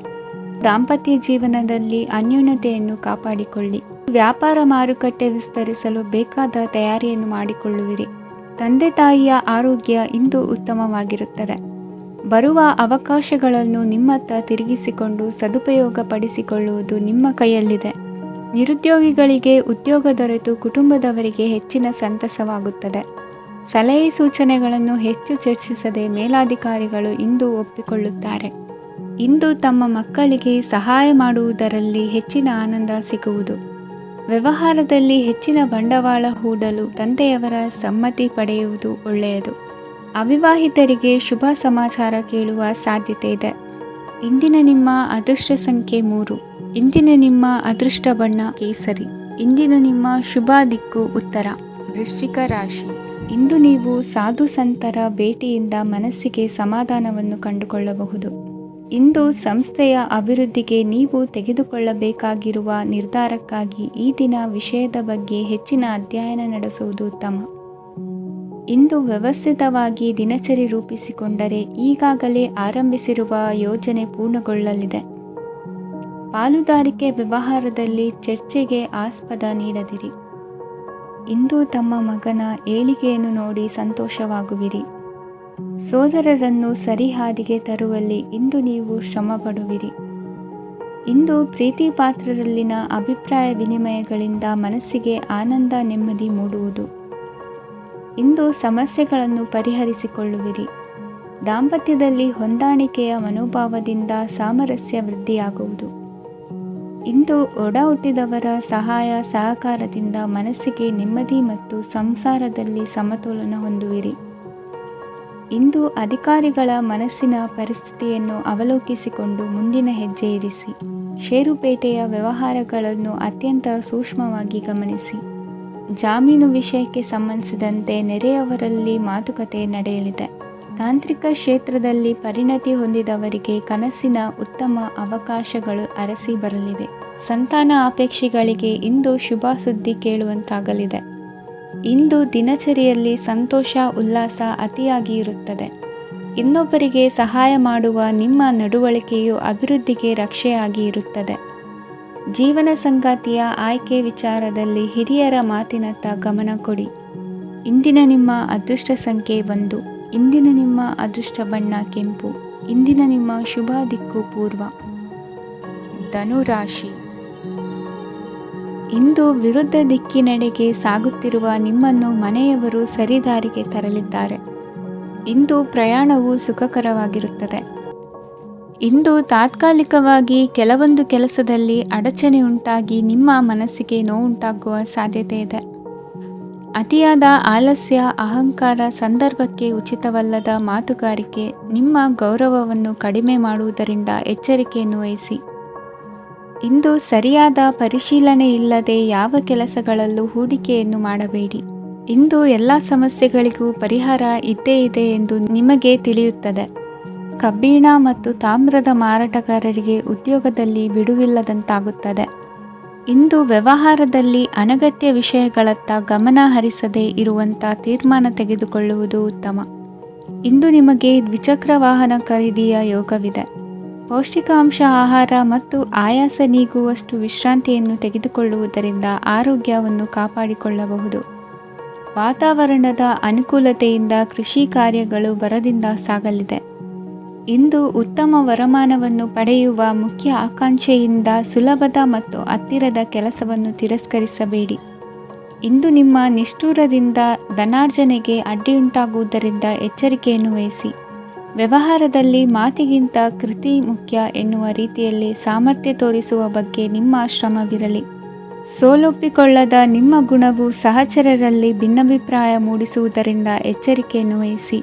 ದಾಂಪತ್ಯ ಜೀವನದಲ್ಲಿ ಅನ್ಯೋನ್ಯತೆಯನ್ನು ಕಾಪಾಡಿಕೊಳ್ಳಿ. ವ್ಯಾಪಾರ ಮಾರುಕಟ್ಟೆ ವಿಸ್ತರಿಸಲು ಬೇಕಾದ ತಯಾರಿಯನ್ನು ಮಾಡಿಕೊಳ್ಳುವಿರಿ. ತಂದೆ ತಾಯಿಯ ಆರೋಗ್ಯ ಇಂದು ಉತ್ತಮವಾಗಿರುತ್ತದೆ. ಬರುವ ಅವಕಾಶಗಳನ್ನು ನಿಮ್ಮತ್ತ ತಿರುಗಿಸಿಕೊಂಡು ಸದುಪಯೋಗಪಡಿಸಿಕೊಳ್ಳುವುದು ನಿಮ್ಮ ಕೈಯಲ್ಲಿದೆ. ನಿರುದ್ಯೋಗಿಗಳಿಗೆ ಉದ್ಯೋಗ ದೊರೆತು ಕುಟುಂಬದವರಿಗೆ ಹೆಚ್ಚಿನ ಸಂತಸವಾಗುತ್ತದೆ. ಸಲಹೆ ಸೂಚನೆಗಳನ್ನು ಹೆಚ್ಚು ಚರ್ಚಿಸದೆ ಮೇಲಾಧಿಕಾರಿಗಳು ಇಂದು ಒಪ್ಪಿಕೊಳ್ಳುತ್ತಾರೆ. ಇಂದು ತಮ್ಮ ಮಕ್ಕಳಿಗೆ ಸಹಾಯ ಮಾಡುವುದರಲ್ಲಿ ಹೆಚ್ಚಿನ ಆನಂದ ಸಿಗುವುದು. ವ್ಯವಹಾರದಲ್ಲಿ ಹೆಚ್ಚಿನ ಬಂಡವಾಳ ಹೂಡಲು ತಂದೆಯವರ ಸಮ್ಮತಿ ಪಡೆಯುವುದು ಒಳ್ಳೆಯದು. ಅವಿವಾಹಿತರಿಗೆ ಶುಭ ಸಮಾಚಾರ ಕೇಳುವ ಸಾಧ್ಯತೆ ಇದೆ. ಇಂದಿನ ನಿಮ್ಮ ಅದೃಷ್ಟ ಸಂಖ್ಯೆ 3. ಇಂದಿನ ನಿಮ್ಮ ಅದೃಷ್ಟ ಬಣ್ಣ ಕೇಸರಿ. ಇಂದಿನ ನಿಮ್ಮ ಶುಭ ದಿಕ್ಕು ಉತ್ತರ. ವೃಶ್ಚಿಕ ರಾಶಿ. ಇಂದು ನೀವು ಸಾಧು ಸಂತರ ಭೇಟಿಯಿಂದ ಮನಸ್ಸಿಗೆ ಸಮಾಧಾನವನ್ನು ಕಂಡುಕೊಳ್ಳಬಹುದು. ಇಂದು ಸಂಸ್ಥೆಯ ಅಭಿವೃದ್ಧಿಗೆ ನೀವು ತೆಗೆದುಕೊಳ್ಳಬೇಕಾಗಿರುವ ನಿರ್ಧಾರಕ್ಕಾಗಿ ಈ ದಿನ ವಿಷಯದ ಬಗ್ಗೆ ಹೆಚ್ಚಿನ ಅಧ್ಯಯನ ನಡೆಸುವುದು ಉತ್ತಮ. ಇಂದು ವ್ಯವಸ್ಥಿತವಾಗಿ ದಿನಚರಿ ರೂಪಿಸಿಕೊಂಡರೆ ಈಗಾಗಲೇ ಆರಂಭಿಸಿರುವ ಯೋಜನೆ ಪೂರ್ಣಗೊಳ್ಳಲಿದೆ. ಪಾಲುದಾರಿಕೆ ವ್ಯವಹಾರದಲ್ಲಿ ಚರ್ಚೆಗೆ ಆಸ್ಪದ ನೀಡದಿರಿ. ಇಂದು ತಮ್ಮ ಮಗನ ಏಳಿಗೆಯನ್ನು ನೋಡಿ ಸಂತೋಷವಾಗುವಿರಿ. ಸೋದರರನ್ನು ಸರಿಹಾದಿಗೆ ತರುವಲ್ಲಿ ಇಂದು ನೀವು ಶ್ರಮಪಡುವಿರಿ. ಇಂದು ಪ್ರೀತಿ ಪಾತ್ರರಲ್ಲಿನ ಅಭಿಪ್ರಾಯ ವಿನಿಮಯಗಳಿಂದ ಮನಸ್ಸಿಗೆ ಆನಂದ ನೆಮ್ಮದಿ ಮೂಡುವುದು. ಇಂದು ಸಮಸ್ಯೆಗಳನ್ನು ಪರಿಹರಿಸಿಕೊಳ್ಳುವಿರಿ. ದಾಂಪತ್ಯದಲ್ಲಿ ಹೊಂದಾಣಿಕೆಯ ಮನೋಭಾವದಿಂದ ಸಾಮರಸ್ಯ ವೃದ್ಧಿಯಾಗುವುದು. ಇಂದು ಒಡ ಹುಟ್ಟಿದವರ ಸಹಾಯ ಸಹಕಾರದಿಂದ ಮನಸ್ಸಿಗೆ ನೆಮ್ಮದಿ ಮತ್ತು ಸಂಸಾರದಲ್ಲಿ ಸಮತೋಲನ ಹೊಂದುವಿರಿ. ಇಂದು ಅಧಿಕಾರಿಗಳ ಮನಸ್ಸಿನ ಪರಿಸ್ಥಿತಿಯನ್ನು ಅವಲೋಕಿಸಿಕೊಂಡು ಮುಂದಿನ ಹೆಜ್ಜೆ ಇರಿಸಿ. ಷೇರುಪೇಟೆಯ ವ್ಯವಹಾರಗಳನ್ನು ಅತ್ಯಂತ ಸೂಕ್ಷ್ಮವಾಗಿ ಗಮನಿಸಿ. ಜಾಮೀನು ವಿಷಯಕ್ಕೆ ಸಂಬಂಧಿಸಿದಂತೆ ನೆರೆಯವರಲ್ಲಿ ಮಾತುಕತೆ ನಡೆಯಲಿದೆ. ತಾಂತ್ರಿಕ ಕ್ಷೇತ್ರದಲ್ಲಿ ಪರಿಣತಿ ಹೊಂದಿದವರಿಗೆ ಕನಸಿನ ಉತ್ತಮ ಅವಕಾಶಗಳು ಅರಸಿ ಬರಲಿವೆ. ಸಂತಾನ ಅಪೇಕ್ಷೆಗಳಿಗೆ ಇಂದು ಶುಭ ಸುದ್ದಿ ಕೇಳುವಂತಾಗಲಿದೆ. ಇಂದು ದಿನಚರಿಯಲ್ಲಿ ಸಂತೋಷ ಉಲ್ಲಾಸ ಅತಿಯಾಗಿ ಇರುತ್ತದೆ. ಇನ್ನೊಬ್ಬರಿಗೆ ಸಹಾಯ ಮಾಡುವ ನಿಮ್ಮ ನಡವಳಿಕೆಯು ಅಭಿವೃದ್ಧಿಗೆ ರಕ್ಷೆಯಾಗಿ ಇರುತ್ತದೆ. ಜೀವನ ಸಂಗಾತಿಯ ಆಯ್ಕೆ ವಿಚಾರದಲ್ಲಿ ಹಿರಿಯರ ಮಾತಿನತ್ತ ಗಮನ ಕೊಡಿ. ಇಂದಿನ ನಿಮ್ಮ ಅದೃಷ್ಟ ಸಂಖ್ಯೆ 1. ಇಂದಿನ ನಿಮ್ಮ ಅದೃಷ್ಟ ಬಣ್ಣ ಕೆಂಪು. ಇಂದಿನ ನಿಮ್ಮ ಶುಭ ದಿಕ್ಕು ಪೂರ್ವ. ಧನುರಾಶಿ. ಇಂದು ವಿರುದ್ಧ ದಿಕ್ಕಿನೆಡೆಗೆ ಸಾಗುತ್ತಿರುವ ನಿಮ್ಮನ್ನು ಮನೆಯವರು ಸರಿದಾರಿಗೆ ತರಲಿದ್ದಾರೆ. ಇಂದು ಪ್ರಯಾಣವು ಸುಖಕರವಾಗಿರುತ್ತದೆ. ಇಂದು ತಾತ್ಕಾಲಿಕವಾಗಿ ಕೆಲವೊಂದು ಕೆಲಸದಲ್ಲಿ ಅಡಚಣೆ ಉಂಟಾಗಿ ನಿಮ್ಮ ಮನಸ್ಸಿಗೆ ನೋವುಂಟಾಗುವ ಸಾಧ್ಯತೆ ಇದೆ. ಅತಿಯಾದ ಆಲಸ್ಯ, ಅಹಂಕಾರ, ಸಂದರ್ಭಕ್ಕೆ ಉಚಿತವಲ್ಲದ ಮಾತುಗಾರಿಕೆ ನಿಮ್ಮ ಗೌರವವನ್ನು ಕಡಿಮೆ ಮಾಡುವುದರಿಂದ ಎಚ್ಚರಿಕೆಯನ್ನು ವಹಿಸಿ. ಇಂದು ಸರಿಯಾದ ಪರಿಶೀಲನೆ ಇಲ್ಲದೆ ಯಾವ ಕೆಲಸಗಳಲ್ಲೂ ಹೂಡಿಕೆಯನ್ನು ಮಾಡಬೇಡಿ. ಇಂದು ಎಲ್ಲ ಸಮಸ್ಯೆಗಳಿಗೂ ಪರಿಹಾರ ಇದ್ದೇ ಇದೆ ಎಂದು ನಿಮಗೆ ತಿಳಿಯುತ್ತದೆ. ಕಬ್ಬಿಣ ಮತ್ತು ತಾಮ್ರದ ಮಾರಾಟಗಾರರಿಗೆ ಉದ್ಯೋಗದಲ್ಲಿ ಬಿಡುವಿಲ್ಲದಂತಾಗುತ್ತದೆ. ಇಂದು ವ್ಯವಹಾರದಲ್ಲಿ ಅನಗತ್ಯ ವಿಷಯಗಳತ್ತ ಗಮನ ಹರಿಸದೇ ಇರುವಂಥ ತೀರ್ಮಾನ ತೆಗೆದುಕೊಳ್ಳುವುದು ಉತ್ತಮ. ಇಂದು ನಿಮಗೆ ದ್ವಿಚಕ್ರ ವಾಹನ ಖರೀದಿಯ ಯೋಗವಿದೆ. ಪೌಷ್ಟಿಕಾಂಶ ಆಹಾರ ಮತ್ತು ಆಯಾಸ ನೀಗುವಷ್ಟು ವಿಶ್ರಾಂತಿಯನ್ನು ತೆಗೆದುಕೊಳ್ಳುವುದರಿಂದ ಆರೋಗ್ಯವನ್ನು ಕಾಪಾಡಿಕೊಳ್ಳಬಹುದು. ವಾತಾವರಣದ ಅನುಕೂಲತೆಯಿಂದ ಕೃಷಿ ಕಾರ್ಯಗಳು ಭರದಿಂದ ಸಾಗಲಿದೆ. ಇಂದು ಉತ್ತಮ ವರಮಾನವನ್ನು ಪಡೆಯುವ ಮುಖ್ಯ ಆಕಾಂಕ್ಷೆಯಿಂದ ಸುಲಭದ ಮತ್ತು ಹತ್ತಿರದ ಕೆಲಸವನ್ನು ತಿರಸ್ಕರಿಸಬೇಡಿ. ಇಂದು ನಿಮ್ಮ ನಿಷ್ಠುರದಿಂದ ಧನಾರ್ಜನೆಗೆ ಅಡ್ಡಿಯುಂಟಾಗುವುದರಿಂದ ಎಚ್ಚರಿಕೆಯನ್ನು ವಹಿಸಿ. ವ್ಯವಹಾರದಲ್ಲಿ ಮಾತಿಗಿಂತ ಕೃತಿ ಮುಖ್ಯ ಎನ್ನುವ ರೀತಿಯಲ್ಲಿ ಸಾಮರ್ಥ್ಯ ತೋರಿಸುವ ಬಗ್ಗೆ ನಿಮ್ಮ ಶ್ರಮವಿರಲಿ. ಸೋಲೊಪ್ಪಿಕೊಳ್ಳದ ನಿಮ್ಮ ಗುಣವು ಸಹಚರರಲ್ಲಿ ಭಿನ್ನಾಭಿಪ್ರಾಯ ಮೂಡಿಸುವುದರಿಂದ ಎಚ್ಚರಿಕೆಯನ್ನು ವಹಿಸಿ.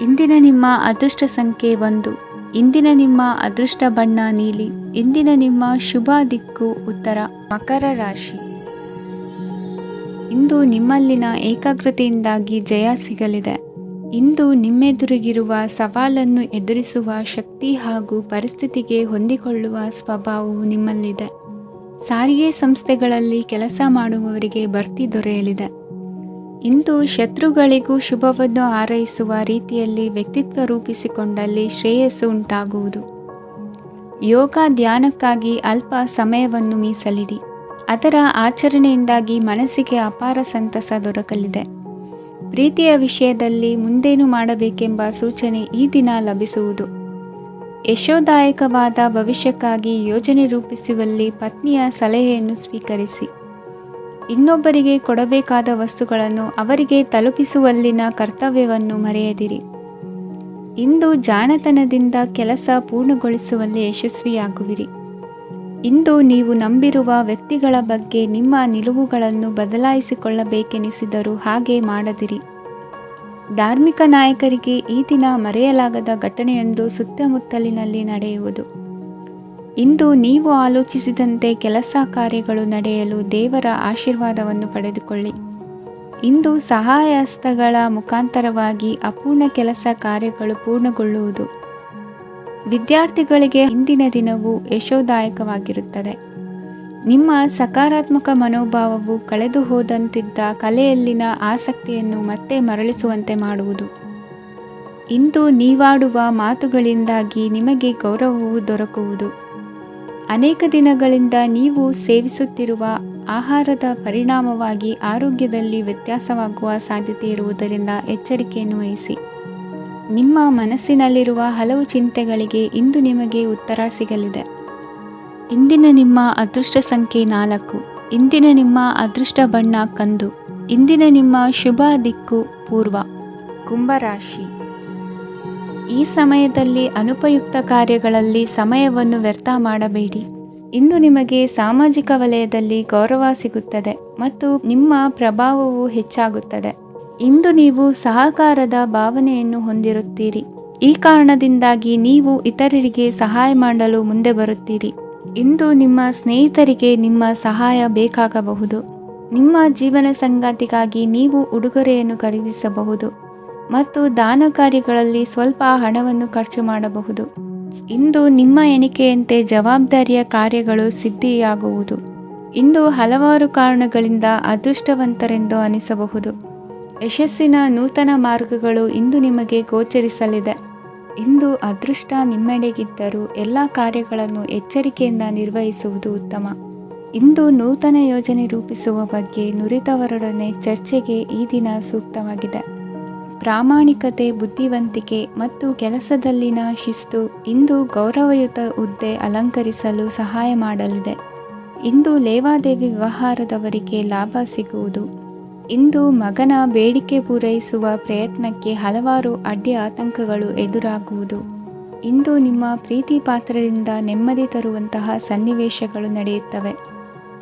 ಇಂದಿನ ನಿಮ್ಮ ಅದೃಷ್ಟ ಸಂಖ್ಯೆ 1. ಇಂದಿನ ನಿಮ್ಮ ಅದೃಷ್ಟ ಬಣ್ಣ ನೀಲಿ. ಇಂದಿನ ನಿಮ್ಮ ಶುಭ ದಿಕ್ಕು ಉತ್ತರ. ಮಕರ ರಾಶಿ. ಇಂದು ನಿಮ್ಮಲ್ಲಿನ ಏಕಾಗ್ರತೆಯಿಂದಾಗಿ ಜಯ ಸಿಗಲಿದೆ. ಇಂದು ನಿಮ್ಮೆದುರಿಗಿರುವ ಸವಾಲನ್ನು ಎದುರಿಸುವ ಶಕ್ತಿ ಹಾಗೂ ಪರಿಸ್ಥಿತಿಗೆ ಹೊಂದಿಕೊಳ್ಳುವ ಸ್ವಭಾವವು ನಿಮ್ಮಲ್ಲಿದೆ. ಸಾರಿಗೆ ಸಂಸ್ಥೆಗಳಲ್ಲಿ ಕೆಲಸ ಮಾಡುವವರಿಗೆ ಬಡ್ತಿ ದೊರೆಯಲಿದೆ. ಇಂದು ಶತ್ರುಗಳಿಗೂ ಶುಭವನ್ನು ಹಾರೈಸುವ ರೀತಿಯಲ್ಲಿ ವ್ಯಕ್ತಿತ್ವ ರೂಪಿಸಿಕೊಂಡಲ್ಲಿ ಶ್ರೇಯಸ್ಸು ಉಂಟಾಗುವುದು. ಯೋಗ ಧ್ಯಾನಕ್ಕಾಗಿ ಅಲ್ಪ ಸಮಯವನ್ನು ಮೀಸಲಿಡಿ. ಅದರ ಆಚರಣೆಯಿಂದಾಗಿ ಮನಸ್ಸಿಗೆ ಅಪಾರ ಸಂತಸ ದೊರಕಲಿದೆ. ಪ್ರೀತಿಯ ವಿಷಯದಲ್ಲಿ ಮುಂದೇನು ಮಾಡಬೇಕೆಂಬ ಸೂಚನೆ ಈ ದಿನ ಲಭಿಸುವುದು. ಯಶೋದಾಯಕವಾದ ಭವಿಷ್ಯಕ್ಕಾಗಿ ಯೋಜನೆ ರೂಪಿಸುವಲ್ಲಿ ಪತ್ನಿಯ ಸಲಹೆಯನ್ನು ಸ್ವೀಕರಿಸಿ. ಇನ್ನೊಬ್ಬರಿಗೆ ಕೊಡಬೇಕಾದ ವಸ್ತುಗಳನ್ನು ಅವರಿಗೆ ತಲುಪಿಸುವಲ್ಲಿನ ಕರ್ತವ್ಯವನ್ನು ಮರೆಯದಿರಿ. ಇಂದು ಜಾಣತನದಿಂದ ಕೆಲಸ ಪೂರ್ಣಗೊಳಿಸುವಲ್ಲಿ ಯಶಸ್ವಿಯಾಗುವಿರಿ. ಇಂದು ನೀವು ನಂಬಿರುವ ವ್ಯಕ್ತಿಗಳ ಬಗ್ಗೆ ನಿಮ್ಮ ನಿಲುವುಗಳನ್ನು ಬದಲಾಯಿಸಿಕೊಳ್ಳಬೇಕೆನಿಸಿದರೂ ಹಾಗೆ ಮಾಡದಿರಿ. ಧಾರ್ಮಿಕ ನಾಯಕರಿಗೆ ಈ ದಿನ ಮರೆಯಲಾಗದ ಘಟನೆಯೊಂದು ಸುತ್ತಮುತ್ತಲಿನಲ್ಲಿ ನಡೆಯುವುದು. ಇಂದು ನೀವು ಆಲೋಚಿಸಿದಂತೆ ಕೆಲಸ ಕಾರ್ಯಗಳು ನಡೆಯಲು ದೇವರ ಆಶೀರ್ವಾದವನ್ನು ಪಡೆದುಕೊಳ್ಳಿ. ಇಂದು ಸಹಾಯ ಹಸ್ತಗಳ ಮುಖಾಂತರವಾಗಿ ಅಪೂರ್ಣ ಕೆಲಸ ಕಾರ್ಯಗಳು ಪೂರ್ಣಗೊಳ್ಳುವುದು. ವಿದ್ಯಾರ್ಥಿಗಳಿಗೆ ಇಂದಿನ ದಿನವು ಯಶೋದಾಯಕವಾಗಿರುತ್ತದೆ. ನಿಮ್ಮ ಸಕಾರಾತ್ಮಕ ಮನೋಭಾವವು ಕಳೆದು ಹೋದಂತಿದ್ದ ಕಲೆಯಲ್ಲಿನ ಆಸಕ್ತಿಯನ್ನು ಮತ್ತೆ ಮರಳಿಸುವಂತೆ ಮಾಡುವುದು. ಇಂದು ನೀವಾಡುವ ಮಾತುಗಳಿಂದಾಗಿ ನಿಮಗೆ ಗೌರವವು ದೊರಕುವುದು. ಅನೇಕ ದಿನಗಳಿಂದ ನೀವು ಸೇವಿಸುತ್ತಿರುವ ಆಹಾರದ ಪರಿಣಾಮವಾಗಿ ಆರೋಗ್ಯದಲ್ಲಿ ವ್ಯತ್ಯಾಸವಾಗುವ ಸಾಧ್ಯತೆ ಇರುವುದರಿಂದ ಎಚ್ಚರಿಕೆಯನ್ನು ವಹಿಸಿ. ನಿಮ್ಮ ಮನಸ್ಸಿನಲ್ಲಿರುವ ಹಲವು ಚಿಂತೆಗಳಿಗೆ ಇಂದು ನಿಮಗೆ ಉತ್ತರ ಸಿಗಲಿದೆ. ಇಂದಿನ ನಿಮ್ಮ ಅದೃಷ್ಟ ಸಂಖ್ಯೆ 4. ಇಂದಿನ ನಿಮ್ಮ ಅದೃಷ್ಟ ಬಣ್ಣ ಕಂದು. ಇಂದಿನ ನಿಮ್ಮ ಶುಭ ದಿಕ್ಕು ಪೂರ್ವ. ಕುಂಭರಾಶಿ. ಈ ಸಮಯದಲ್ಲಿ ಅನುಪಯುಕ್ತ ಕಾರ್ಯಗಳಲ್ಲಿ ಸಮಯವನ್ನು ವ್ಯರ್ಥ ಮಾಡಬೇಡಿ. ಇಂದು ನಿಮಗೆ ಸಾಮಾಜಿಕ ವಲಯದಲ್ಲಿ ಗೌರವ ಸಿಗುತ್ತದೆ ಮತ್ತು ನಿಮ್ಮ ಪ್ರಭಾವವು ಹೆಚ್ಚಾಗುತ್ತದೆ. ಇಂದು ನೀವು ಸಹಕಾರದ ಭಾವನೆಯನ್ನು ಹೊಂದಿರುತ್ತೀರಿ. ಈ ಕಾರಣದಿಂದಾಗಿ ನೀವು ಇತರರಿಗೆ ಸಹಾಯ ಮಾಡಲು ಮುಂದೆ ಬರುತ್ತೀರಿ. ಇಂದು ನಿಮ್ಮ ಸ್ನೇಹಿತರಿಗೆ ನಿಮ್ಮ ಸಹಾಯ ಬೇಕಾಗಬಹುದು. ನಿಮ್ಮ ಜೀವನ ಸಂಗಾತಿಗಾಗಿ ನೀವು ಉಡುಗೊರೆಯನ್ನು ಖರೀದಿಸಬಹುದು ಮತ್ತು ದಾನ ಕಾರ್ಯಗಳಲ್ಲಿ ಸ್ವಲ್ಪ ಹಣವನ್ನು ಖರ್ಚು ಮಾಡಬಹುದು. ಇಂದು ನಿಮ್ಮ ಎಣಿಕೆಯಂತೆ ಜವಾಬ್ದಾರಿಯ ಕಾರ್ಯಗಳು ಸಿದ್ಧಿಯಾಗುವುದು. ಇಂದು ಹಲವಾರು ಕಾರಣಗಳಿಂದ ಅದೃಷ್ಟವಂತರೆಂದು ಅನಿಸಬಹುದು. ಯಶಸ್ಸಿನ ನೂತನ ಮಾರ್ಗಗಳು ಇಂದು ನಿಮಗೆ ಗೋಚರಿಸಲಿದೆ. ಇಂದು ಅದೃಷ್ಟ ನಿಮ್ಮೆಡೆಗಿದ್ದರೂ ಎಲ್ಲ ಕಾರ್ಯಗಳನ್ನು ಎಚ್ಚರಿಕೆಯಿಂದ ನಿರ್ವಹಿಸುವುದು ಉತ್ತಮ. ಇಂದು ನೂತನ ಯೋಜನೆ ರೂಪಿಸುವ ಬಗ್ಗೆ ನುರಿತವರೊಡನೆ ಚರ್ಚೆಗೆ ಈ ದಿನ ಸೂಕ್ತವಾಗಿದೆ. ಪ್ರಾಮಾಣಿಕತೆ, ಬುದ್ಧಿವಂತಿಕೆ ಮತ್ತು ಕೆಲಸದಲ್ಲಿನ ಶಿಸ್ತು ಇಂದು ಗೌರವಯುತ ಹುದ್ದೆ ಅಲಂಕರಿಸಲು ಸಹಾಯ ಮಾಡಲಿದೆ. ಇಂದು ಲೇವಾದೇವಿ ವ್ಯವಹಾರದವರಿಗೆ ಲಾಭ ಸಿಗುವುದು. ಇಂದು ಮಗನ ಬೇಡಿಕೆ ಪೂರೈಸುವ ಪ್ರಯತ್ನಕ್ಕೆ ಹಲವಾರು ಅಡ್ಡಿ ಆತಂಕಗಳು ಎದುರಾಗುವುದು. ಇಂದು ನಿಮ್ಮ ಪ್ರೀತಿ ಪಾತ್ರರಿಂದ ನೆಮ್ಮದಿ ತರುವಂತಹ ಸನ್ನಿವೇಶಗಳು ನಡೆಯುತ್ತವೆ.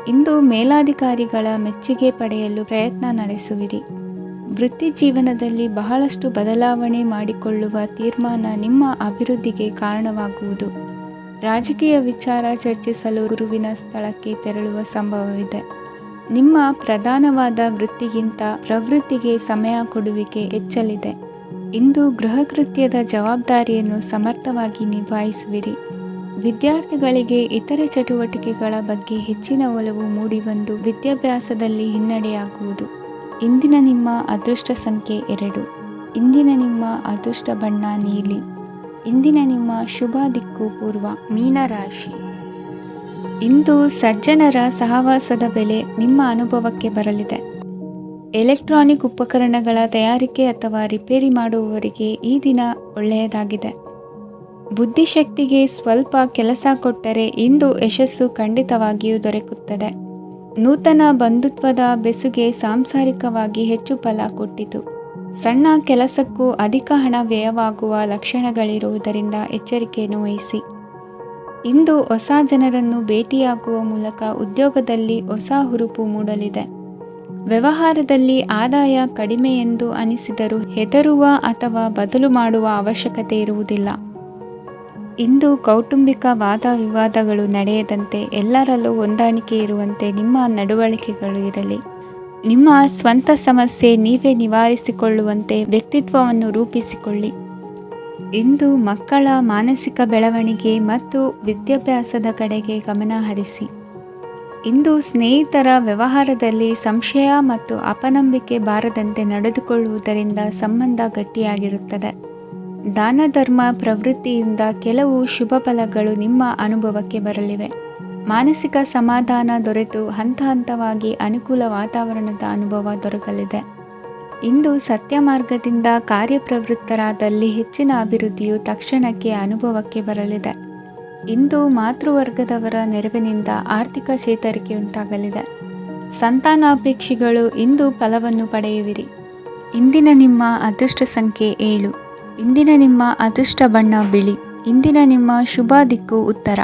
ಇಂದು ಮೇಲಾಧಿಕಾರಿಗಳ ಮೆಚ್ಚುಗೆ ಪಡೆಯಲು ಪ್ರಯತ್ನ ನಡೆಸುವಿರಿ. ವೃತ್ತಿ ಜೀವನದಲ್ಲಿ ಬಹಳಷ್ಟು ಬದಲಾವಣೆ ಮಾಡಿಕೊಳ್ಳುವ ತೀರ್ಮಾನ ನಿಮ್ಮ ಅಭಿವೃದ್ಧಿಗೆ ಕಾರಣವಾಗುವುದು. ರಾಜಕೀಯ ವಿಚಾರ ಚರ್ಚಿಸಲು ಗುರುವಿನ ಸ್ಥಳಕ್ಕೆ ತೆರಳುವ ಸಂಭವವಿದೆ. ನಿಮ್ಮ ಪ್ರಧಾನವಾದ ವೃತ್ತಿಗಿಂತ ಪ್ರವೃತ್ತಿಗೆ ಸಮಯ ಕೊಡುವಿಕೆ ಹೆಚ್ಚಲಿದೆ. ಇಂದು ಗೃಹ ಕೃತ್ಯದ ಜವಾಬ್ದಾರಿಯನ್ನು ಸಮರ್ಥವಾಗಿ ನಿಭಾಯಿಸುವಿರಿ. ವಿದ್ಯಾರ್ಥಿಗಳಿಗೆ ಇತರೆ ಚಟುವಟಿಕೆಗಳ ಬಗ್ಗೆ ಹೆಚ್ಚಿನ ಒಲವು ಮೂಡಿಬಂದು ವಿದ್ಯಾಭ್ಯಾಸದಲ್ಲಿ ಹಿನ್ನಡೆಯಾಗುವುದು. ಇಂದಿನ ನಿಮ್ಮ ಅದೃಷ್ಟ ಸಂಖ್ಯೆ 2. ಇಂದಿನ ನಿಮ್ಮ ಅದೃಷ್ಟ ಬಣ್ಣ ನೀಲಿ. ಇಂದಿನ ನಿಮ್ಮ ಶುಭ ದಿಕ್ಕು ಪೂರ್ವ. ಮೀನರಾಶಿ. ಇಂದು ಸಜ್ಜನರ ಸಹವಾಸದ ಬೆಲೆ ನಿಮ್ಮ ಅನುಭವಕ್ಕೆ ಬರಲಿದೆ. ಎಲೆಕ್ಟ್ರಾನಿಕ್ ಉಪಕರಣಗಳ ತಯಾರಿಕೆ ಅಥವಾ ರಿಪೇರಿ ಮಾಡುವವರಿಗೆ ಈ ದಿನ ಒಳ್ಳೆಯದಾಗಿದೆ. ಬುದ್ಧಿಶಕ್ತಿಗೆ ಸ್ವಲ್ಪ ಕೆಲಸ ಕೊಟ್ಟರೆ ಇಂದು ಯಶಸ್ಸು ಖಂಡಿತವಾಗಿಯೂ ದೊರಕುತ್ತದೆ. ನೂತನ ಬಂಧುತ್ವದ ಬೆಸುಗೆ ಸಾಂಸಾರಿಕವಾಗಿ ಹೆಚ್ಚು ಫಲ ಕೊಟ್ಟಿತು. ಸಣ್ಣ ಕೆಲಸಕ್ಕೂ ಅಧಿಕ ಹಣ ವ್ಯಯವಾಗುವ ಲಕ್ಷಣಗಳಿರುವುದರಿಂದ ಎಚ್ಚರಿಕೆಯನ್ನು ವಹಿಸಿ. ಇಂದು ಹೊಸ ಜನರನ್ನು ಭೇಟಿಯಾಗುವ ಮೂಲಕ ಉದ್ಯೋಗದಲ್ಲಿ ಹೊಸ ಹುರುಪು ಮೂಡಲಿದೆ. ವ್ಯವಹಾರದಲ್ಲಿ ಆದಾಯ ಕಡಿಮೆ ಎಂದು ಅನಿಸಿದರೂ ಹೆದರುವ ಅಥವಾ ಬದಲು ಮಾಡುವ ಅವಶ್ಯಕತೆ ಇರುವುದಿಲ್ಲ. ಇಂದು ಕೌಟುಂಬಿಕ ವಾದ ವಿವಾದಗಳು ನಡೆಯದಂತೆ ಎಲ್ಲರಲ್ಲೂ ಹೊಂದಾಣಿಕೆ ಇರುವಂತೆ ನಿಮ್ಮ ನಡವಳಿಕೆಗಳು ಇರಲಿ. ನಿಮ್ಮ ಸ್ವಂತ ಸಮಸ್ಯೆ ನೀವೇ ನಿವಾರಿಸಿಕೊಳ್ಳುವಂತೆ ವ್ಯಕ್ತಿತ್ವವನ್ನು ರೂಪಿಸಿಕೊಳ್ಳಿ. ಇಂದು ಮಕ್ಕಳ ಮಾನಸಿಕ ಬೆಳವಣಿಗೆ ಮತ್ತು ವಿದ್ಯಾಭ್ಯಾಸದ ಕಡೆಗೆ ಗಮನ ಹರಿಸಿ. ಇಂದು ಸ್ನೇಹಿತರ ವ್ಯವಹಾರದಲ್ಲಿ ಸಂಶಯ ಮತ್ತು ಅಪನಂಬಿಕೆ ಬಾರದಂತೆ ನಡೆದುಕೊಳ್ಳುವುದರಿಂದ ಸಂಬಂಧ ಗಟ್ಟಿಯಾಗಿರುತ್ತದೆ. ದಾನ ಧರ್ಮ ಪ್ರವೃತ್ತಿಯಿಂದ ಕೆಲವು ಶುಭ ಫಲಗಳು ನಿಮ್ಮ ಅನುಭವಕ್ಕೆ ಬರಲಿವೆ. ಮಾನಸಿಕ ಸಮಾಧಾನ ದೊರೆತು ಹಂತ ಹಂತವಾಗಿ ಅನುಕೂಲ ವಾತಾವರಣದ ಅನುಭವ ದೊರಕಲಿದೆ. ಇಂದು ಸತ್ಯ ಮಾರ್ಗದಿಂದ ಕಾರ್ಯಪ್ರವೃತ್ತರಾದಲ್ಲಿ ಹೆಚ್ಚಿನ ಅಭಿವೃದ್ಧಿಯು ತಕ್ಷಣಕ್ಕೆ ಅನುಭವಕ್ಕೆ ಬರಲಿದೆ. ಇಂದು ಮಾತೃವರ್ಗದವರ ನೆರವಿನಿಂದ ಆರ್ಥಿಕ ಚೇತರಿಕೆ ಉಂಟಾಗಲಿದೆ. ಸಂತಾನಾಪೇಕ್ಷಿಗಳು ಇಂದು ಫಲವನ್ನು ಪಡೆಯುವಿರಿ. ಇಂದಿನ ನಿಮ್ಮ ಅದೃಷ್ಟ ಸಂಖ್ಯೆ 7. ಇಂದಿನ ನಿಮ್ಮ ಅದೃಷ್ಟ ಬಣ್ಣ ಬಿಳಿ. ಇಂದಿನ ನಿಮ್ಮ ಶುಭ ದಿಕ್ಕು ಉತ್ತರ.